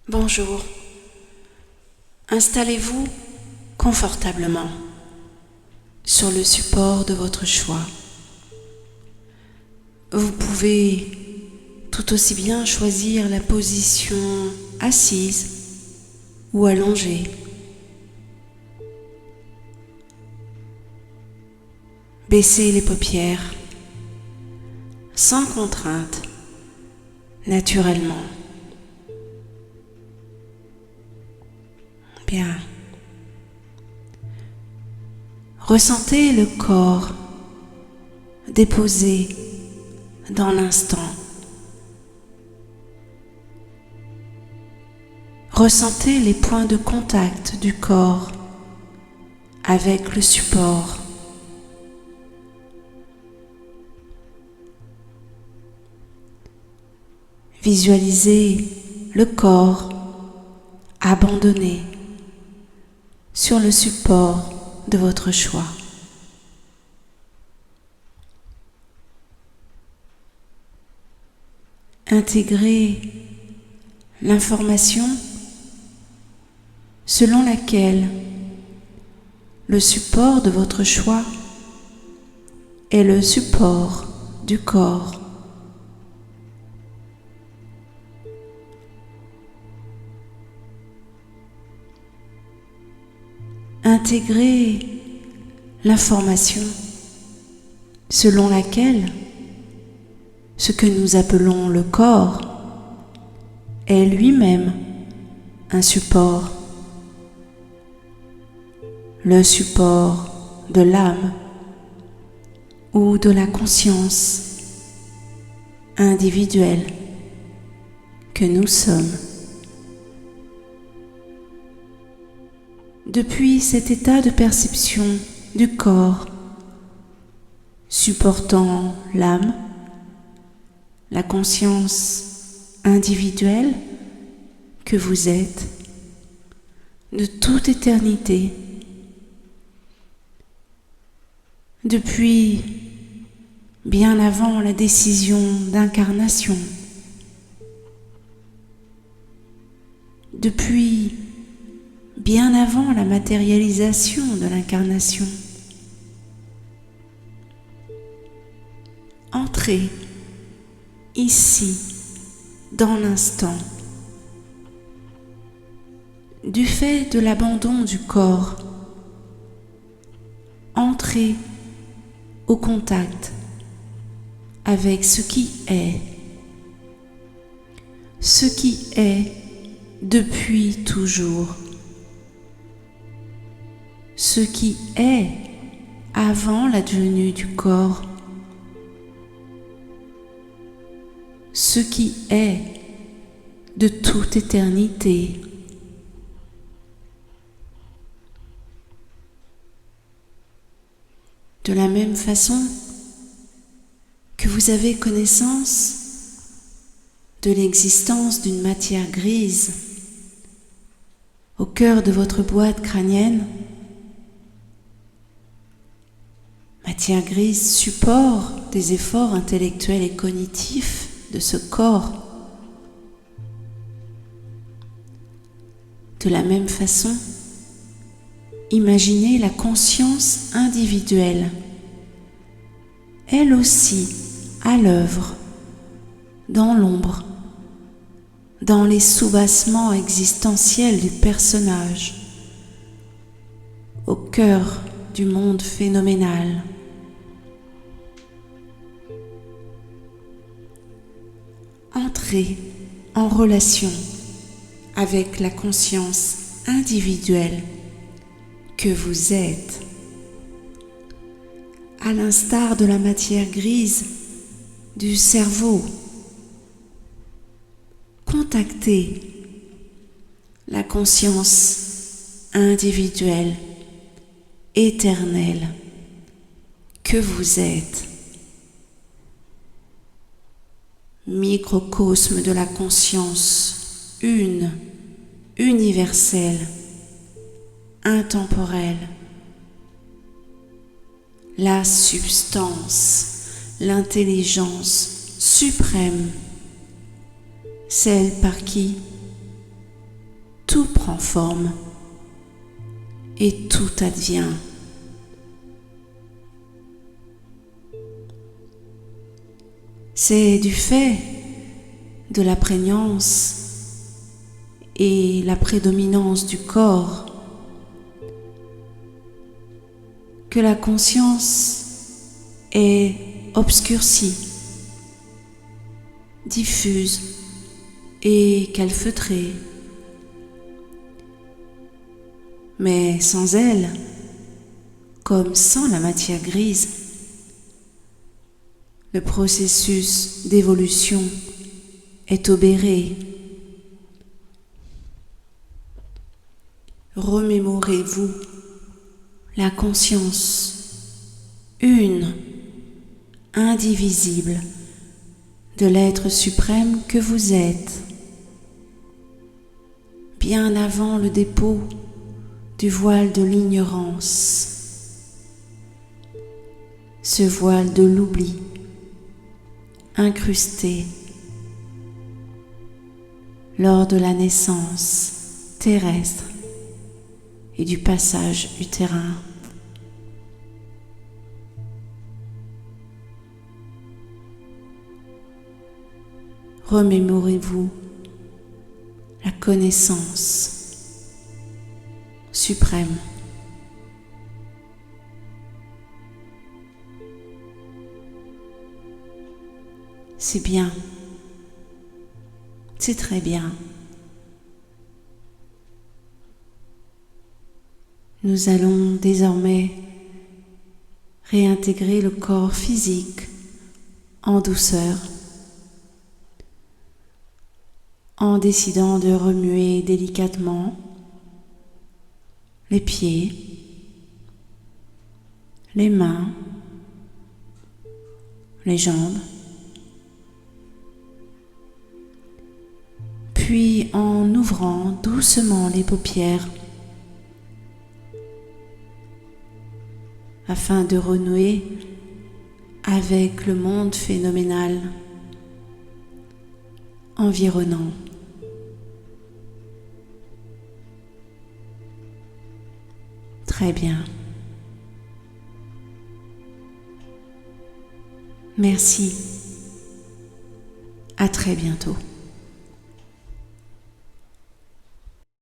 Bonjour. Installez-vous confortablement sur le support de votre choix. Vous pouvez tout aussi bien choisir la position assise ou allongée. Baissez les paupières sans contrainte, naturellement. Bien. Ressentez le corps déposé dans l'instant. Ressentez les points de contact du corps avec le support. Visualisez le corps abandonné sur le support de votre choix. Intégrez l'information selon laquelle le support de votre choix est le support du corps. Intégrez l'information selon laquelle ce que nous appelons le corps est lui-même un support, le support de l'âme ou de la conscience individuelle que nous sommes. Depuis cet état de perception du corps supportant l'âme, la conscience individuelle que vous êtes de toute éternité, depuis bien avant la décision d'incarnation, depuis bien avant la matérialisation de l'incarnation. Entrez ici, dans l'instant, du fait de l'abandon du corps. Entrez au contact avec ce qui est depuis toujours. Ce qui est avant l'advenue du corps, ce qui est de toute éternité. De la même façon que vous avez connaissance de l'existence d'une matière grise au cœur de votre boîte crânienne, matière grise, support des efforts intellectuels et cognitifs de ce corps. De la même façon, imaginez la conscience individuelle, elle aussi à l'œuvre, dans l'ombre, dans les soubassements existentiels du personnage, au cœur du monde phénoménal. Entrez en relation avec la conscience individuelle que vous êtes. À l'instar de la matière grise du cerveau, contactez la conscience individuelle, éternelle que vous êtes. Microcosme de la conscience, une, universelle, intemporelle. La substance, l'intelligence suprême, celle par qui tout prend forme et tout advient. C'est du fait de la prégnance et la prédominance du corps que la conscience est obscurcie, diffuse et calfeutrée. Mais sans elle, comme sans la matière grise, le processus d'évolution est obéré. Remémorez-vous la conscience une, indivisible, de l'être suprême que vous êtes, bien avant le dépôt du voile de l'ignorance, ce voile de l'oubli incrusté lors de la naissance terrestre et du passage utérin. Remémorez-vous la connaissance suprême. C'est bien, c'est très bien. Nous allons désormais réintégrer le corps physique en douceur, en décidant de remuer délicatement les pieds, les mains, les jambes, puis en ouvrant doucement les paupières afin de renouer avec le monde phénoménal environnant. Très bien. Merci. À très bientôt.